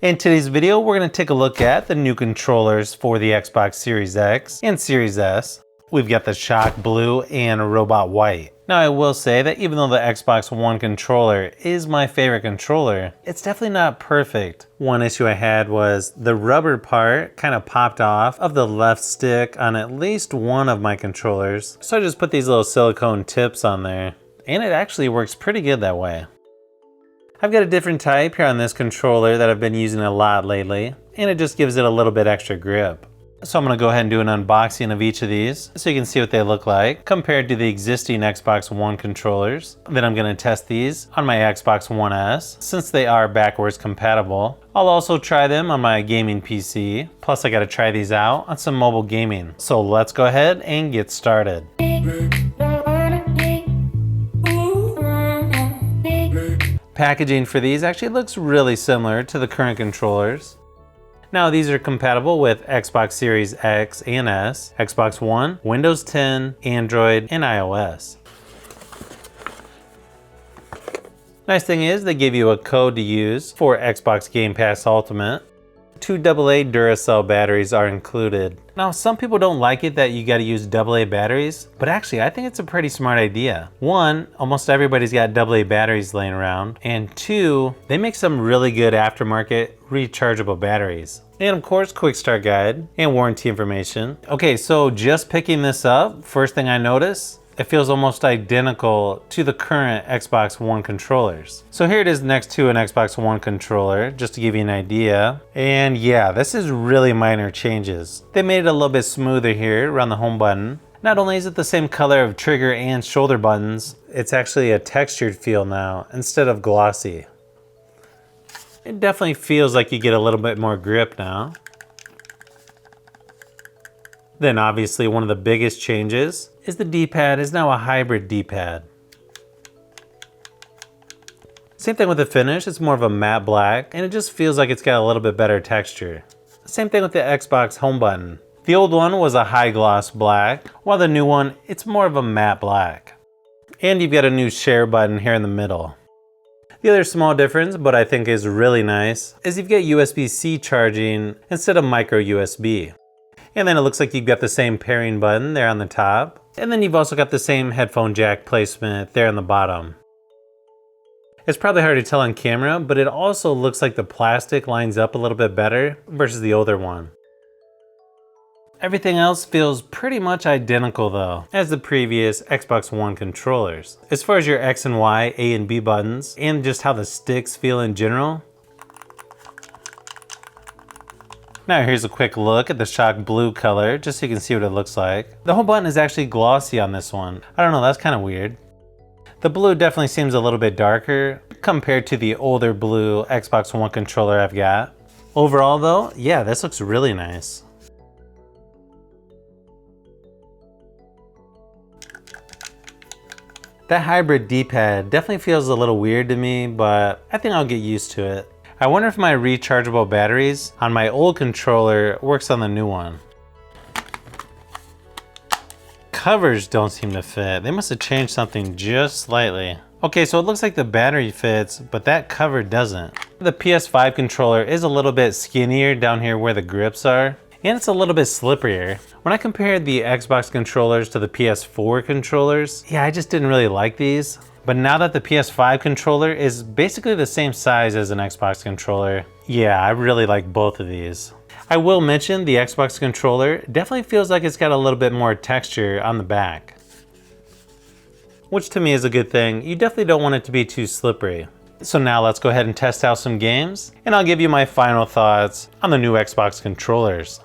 In today's video, we're going to take a look at the new controllers for the Xbox Series X and Series S. We've got the Shock Blue and Robot White. Now I will say that even though the Xbox One controller is my favorite controller, it's definitely not perfect. One issue I had was the rubber part kind of popped off of the left stick on at least one of my controllers. So I just put these little silicone tips on there, and it actually works pretty good that way. I've got a different type here on this controller that I've been using a lot lately, and it just gives it a little bit extra grip. So I'm going to go ahead and do an unboxing of each of these so you can see what they look like compared to the existing Xbox One controllers. Then I'm going to test these on my Xbox One S since they are backwards compatible. I'll also try them on my gaming PC. Plus I got to try these out on some mobile gaming. So let's go ahead and get started. Packaging for these actually looks really similar to the current controllers. Now these are compatible with Xbox Series X and S, Xbox One, Windows 10, Android, and iOS. Nice thing is they give you a code to use for Xbox Game Pass Ultimate. 2 AA Duracell batteries are included. Now some people don't like it that you gotta use AA batteries, but actually I think it's a pretty smart idea. One, almost everybody's got AA batteries laying around, and two, they make some really good aftermarket rechargeable batteries. And of course, quick start guide and warranty information. Okay, so just picking this up, first thing I notice, it feels almost identical to the current Xbox One controllers. So here it is next to an Xbox One controller, just to give you an idea. And yeah, this is really minor changes. They made it a little bit smoother here around the home button. Not only is it the same color of trigger and shoulder buttons, it's actually a textured feel now instead of glossy. It definitely feels like you get a little bit more grip now. Then obviously one of the biggest changes is the D-pad is now a hybrid D-pad. Same thing with the finish, it's more of a matte black, and it just feels like it's got a little bit better texture. Same thing with the Xbox home button. The old one was a high gloss black, while the new one, it's more of a matte black. And you've got a new share button here in the middle. The other small difference, but I think is really nice, is you've got USB-C charging instead of micro USB. And then it looks like you've got the same pairing button there on the top. And then you've also got the same headphone jack placement there on the bottom. It's probably hard to tell on camera, but it also looks like the plastic lines up a little bit better versus the older one. Everything else feels pretty much identical though, as the previous Xbox One controllers. As far as your X and Y, A and B buttons, and just how the sticks feel in general. Now here's a quick look at the Shock Blue color, just so you can see what it looks like. The home button is actually glossy on this one. I don't know, that's kind of weird. The blue definitely seems a little bit darker compared to the older blue Xbox One controller I've got. Overall though, yeah, this looks really nice. That hybrid D-pad definitely feels a little weird to me, but I think I'll get used to it. I wonder if my rechargeable batteries on my old controller works on the new one. Covers don't seem to fit. They must have changed something just slightly. Okay, so it looks like the battery fits, but that cover doesn't. The PS5 controller is a little bit skinnier down here where the grips are, and it's a little bit slipperier. When I compared the Xbox controllers to the PS4 controllers, yeah, I just didn't really like these. But now that the PS5 controller is basically the same size as an Xbox controller, yeah, I really like both of these. I will mention the Xbox controller definitely feels like it's got a little bit more texture on the back, which to me is a good thing. You definitely don't want it to be too slippery. So now let's go ahead and test out some games, and I'll give you my final thoughts on the new Xbox controllers.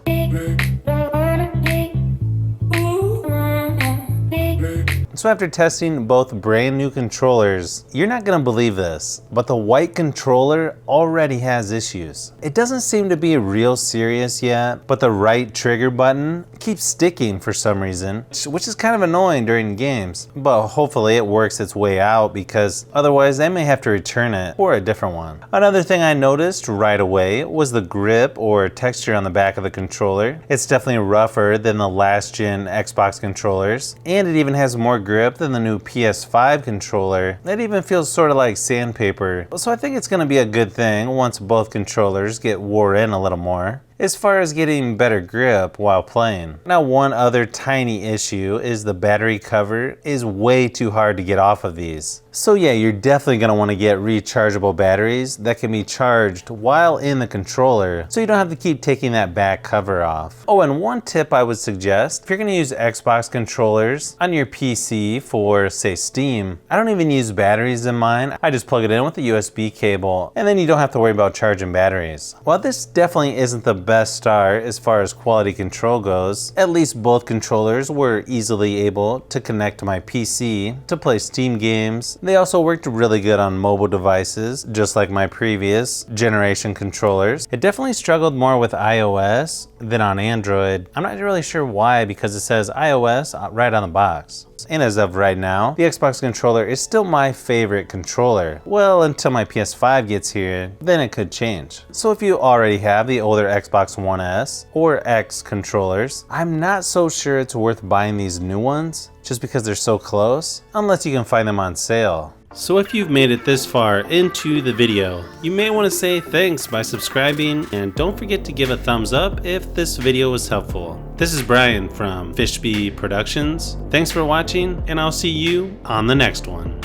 So after testing both brand new controllers, you're not gonna believe this, but the white controller already has issues. It doesn't seem to be real serious yet, but the right trigger button keeps sticking for some reason, which is kind of annoying during games, but hopefully it works its way out because otherwise I may have to return it for a different one. Another thing I noticed right away was the grip or texture on the back of the controller. It's definitely rougher than the last gen Xbox controllers, and it even has more grip grip than the new PS5 controller. It even feels sort of like sandpaper. So I think it's going to be a good thing once both controllers get wore in a little more, as far as getting better grip while playing. Now, one other tiny issue is the battery cover is way too hard to get off of these. So yeah, you're definitely going to want to get rechargeable batteries that can be charged while in the controller, so you don't have to keep taking that back cover off. Oh, and one tip I would suggest, if you're going to use Xbox controllers on your PC for, say, Steam, I don't even use batteries in mine. I just plug it in with a USB cable, and then you don't have to worry about charging batteries. While this definitely isn't the best start as far as quality control goes, at least both controllers were easily able to connect to my PC to play Steam games. They also worked really good on mobile devices, just like my previous generation controllers. It definitely struggled more with iOS than on Android. I'm not really sure why, because it says iOS right on the box. And as of right now, the Xbox controller is still my favorite controller. Well, until my PS5 gets here, then it could change. So if you already have the older Xbox One S or X controllers, I'm not so sure it's worth buying these new ones just because they're so close, unless you can find them on sale. So if you've made it this far into the video, you may want to say thanks by subscribing, and don't forget to give a thumbs up if this video was helpful. This is Brian from Fishbee Productions. Thanks for watching, and I'll see you on the next one.